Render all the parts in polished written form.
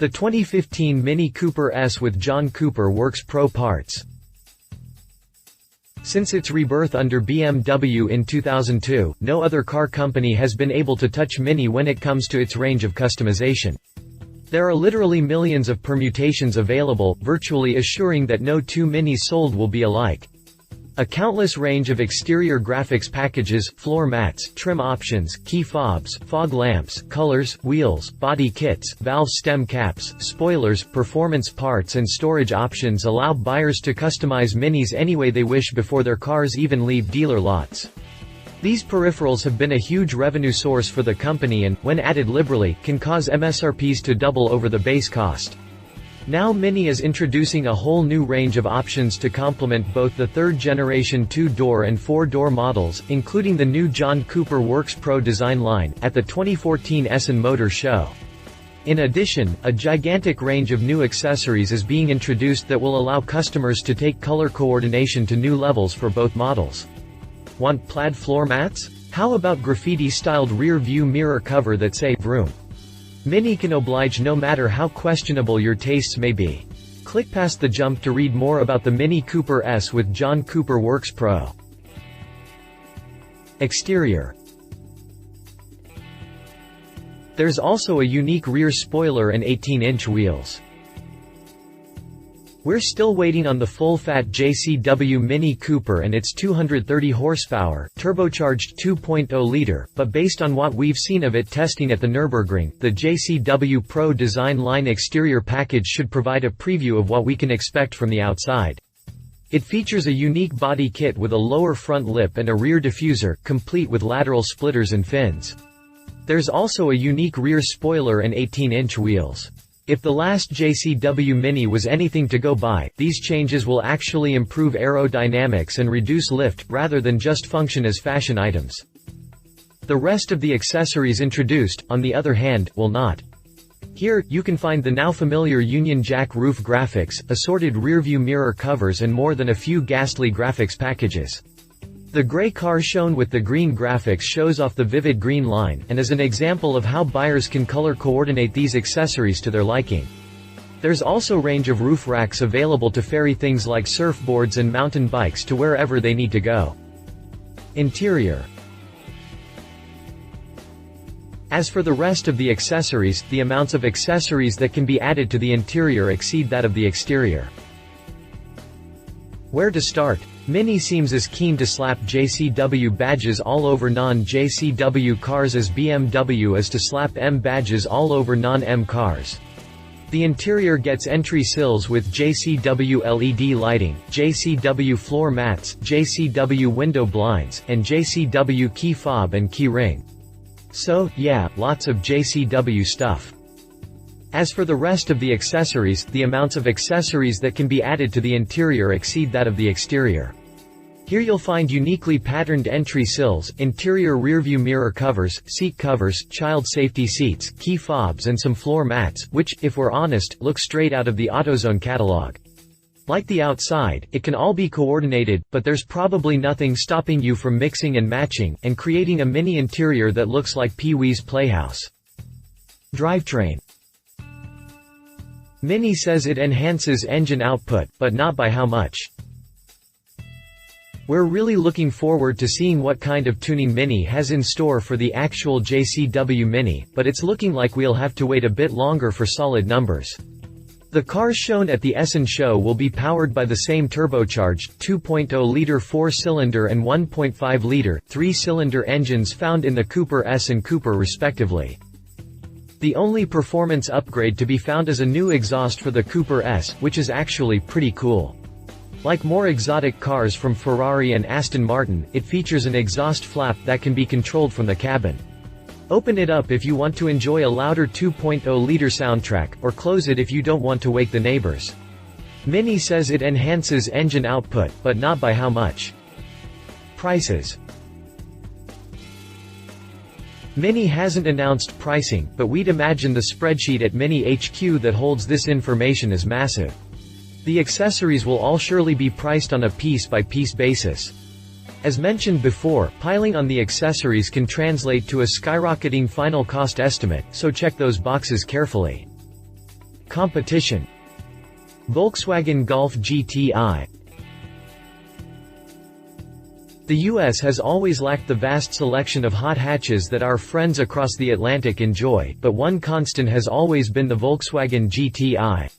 The 2015 Mini Cooper S with John Cooper Works Pro parts. Since its rebirth under BMW in 2002, no other car company has been able to touch Mini when it comes to its range of customization. There are literally millions of permutations available, virtually assuring that no two Minis sold will be alike. A countless range of exterior graphics packages, floor mats, trim options, key fobs, fog lamps, colors, wheels, body kits, valve stem caps, spoilers, performance parts and storage options allow buyers to customize Minis any way they wish before their cars even leave dealer lots. These peripherals have been a huge revenue source for the company and, when added liberally, can cause MSRPs to double over the base cost. Now Mini is introducing a whole new range of options to complement both the third-generation 2-door and 4-door models, including the new John Cooper Works Pro design line, at the 2014 Essen Motor Show. In addition, a gigantic range of new accessories is being introduced that will allow customers to take color coordination to new levels for both models. Want plaid floor mats? How about graffiti-styled rear-view mirror cover that say VROOOOM? Mini can oblige no matter how questionable your tastes may be. Click past the jump to read more about the Mini Cooper S with John Cooper Works Pro. Exterior. There's also a unique rear spoiler and 18-inch wheels. We're still waiting on the full-fat JCW Mini Cooper and its 230 horsepower, turbocharged 2.0-liter, but based on what we've seen of it testing at the Nürburgring, the JCW Pro Design Line exterior package should provide a preview of what we can expect from the outside. It features a unique body kit with a lower front lip and a rear diffuser, complete with lateral splitters and fins. There's also a unique rear spoiler and 18-inch wheels. If the last JCW Mini was anything to go by, these changes will actually improve aerodynamics and reduce lift, rather than just function as fashion items. The rest of the accessories introduced, on the other hand, will not. Here, you can find the now familiar Union Jack roof graphics, assorted rearview mirror covers and more than a few ghastly graphics packages. The gray car shown with the green graphics shows off the vivid green line, and is an example of how buyers can color coordinate these accessories to their liking. There's also a range of roof racks available to ferry things like surfboards and mountain bikes to wherever they need to go. Interior. As for the rest of the accessories, the amounts of accessories that can be added to the interior exceed that of the exterior. Where to start? Mini seems as keen to slap JCW badges all over non-JCW cars as BMW is to slap M badges all over non-M cars. The interior gets entry sills with JCW LED lighting, JCW floor mats, JCW window blinds, and JCW key fob and key ring. So, yeah, lots of JCW stuff. As for the rest of the accessories, the amounts of accessories that can be added to the interior exceed that of the exterior. Here you'll find uniquely patterned entry sills, interior rearview mirror covers, seat covers, child safety seats, key fobs and some floor mats, which, if we're honest, look straight out of the AutoZone catalog. Like the outside, it can all be coordinated, but there's probably nothing stopping you from mixing and matching, and creating a mini interior that looks like Pee-wee's Playhouse. Drivetrain. Mini says it enhances engine output, but not by how much. We're really looking forward to seeing what kind of tuning Mini has in store for the actual JCW Mini, but it's looking like we'll have to wait a bit longer for solid numbers. The cars shown at the Essen show will be powered by the same turbocharged, 2.0-liter 4-cylinder and 1.5-liter, 3-cylinder engines found in the Cooper S and Cooper respectively. The only performance upgrade to be found is a new exhaust for the Cooper S, which is actually pretty cool. Like more exotic cars from Ferrari and Aston Martin, it features an exhaust flap that can be controlled from the cabin. Open it up if you want to enjoy a louder 2.0-liter soundtrack, or close it if you don't want to wake the neighbors. Mini says it enhances engine output, but not by how much. Prices. Mini hasn't announced pricing, but we'd imagine the spreadsheet at Mini HQ that holds this information is massive. The accessories will all surely be priced on a piece-by-piece basis. As mentioned before, piling on the accessories can translate to a skyrocketing final cost estimate, so check those boxes carefully. Competition. Volkswagen Golf GTI. The US has always lacked the vast selection of hot hatches that our friends across the Atlantic enjoy, but one constant has always been the Volkswagen GTI.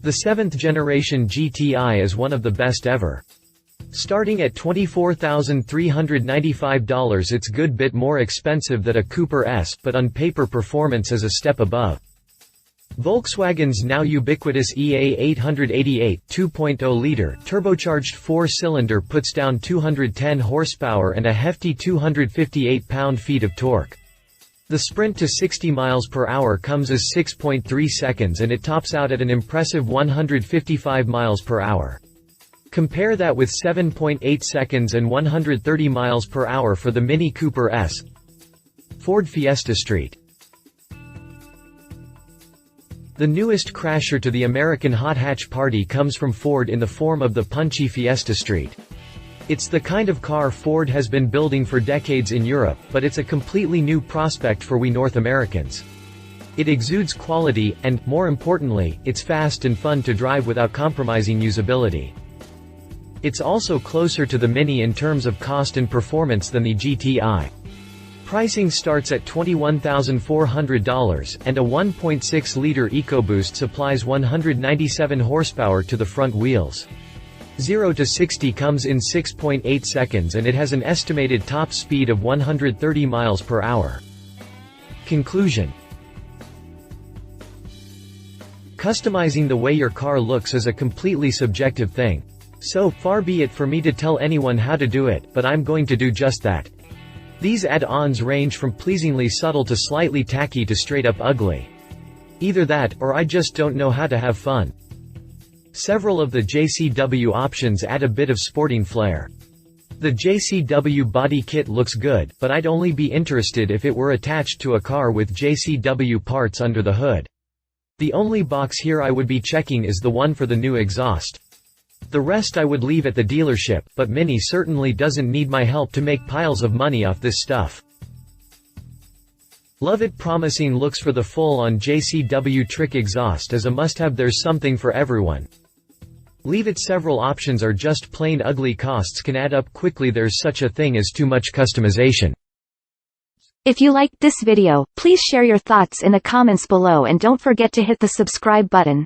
The 7th generation GTI is one of the best ever. Starting at $24,395, it's good bit more expensive than a Cooper S, but on paper performance is a step above. Volkswagen's now ubiquitous EA888 2.0-liter turbocharged 4-cylinder puts down 210 horsepower and a hefty 258 pound-feet of torque. The sprint to 60 miles per hour comes as 6.3 seconds and it tops out at an impressive 155 miles per hour. Compare that with 7.8 seconds and 130 miles per hour for the Mini Cooper S. Ford Fiesta Street. The newest crasher to the American hot hatch party comes from Ford in the form of the punchy Fiesta Street. It's the kind of car Ford has been building for decades in Europe, but it's a completely new prospect for we North Americans. It exudes quality, and, more importantly, it's fast and fun to drive without compromising usability. It's also closer to the Mini in terms of cost and performance than the GTI. Pricing starts at $21,400, and a 1.6-liter EcoBoost supplies 197 horsepower to the front wheels. 0 to 60 comes in 6.8 seconds and it has an estimated top speed of 130 miles per hour. Conclusion. Customizing the way your car looks is a completely subjective thing. So, far be it for me to tell anyone how to do it, but I'm going to do just that. These add-ons range from pleasingly subtle to slightly tacky to straight-up ugly. Either that, or I just don't know how to have fun. Several of the JCW options add a bit of sporting flair. The JCW body kit looks good, but I'd only be interested if it were attached to a car with JCW parts under the hood. The only box here I would be checking is the one for the new exhaust. The rest I would leave at the dealership, but Mini certainly doesn't need my help to make piles of money off this stuff. Love it. Promising looks for the full-on JCW trick exhaust as a must-have. There's something for everyone. Leave it. Several options are just plain ugly. Costs can add up quickly. There's such a thing as too much customization. If you liked this video, please share your thoughts in the comments below and don't forget to hit the subscribe button.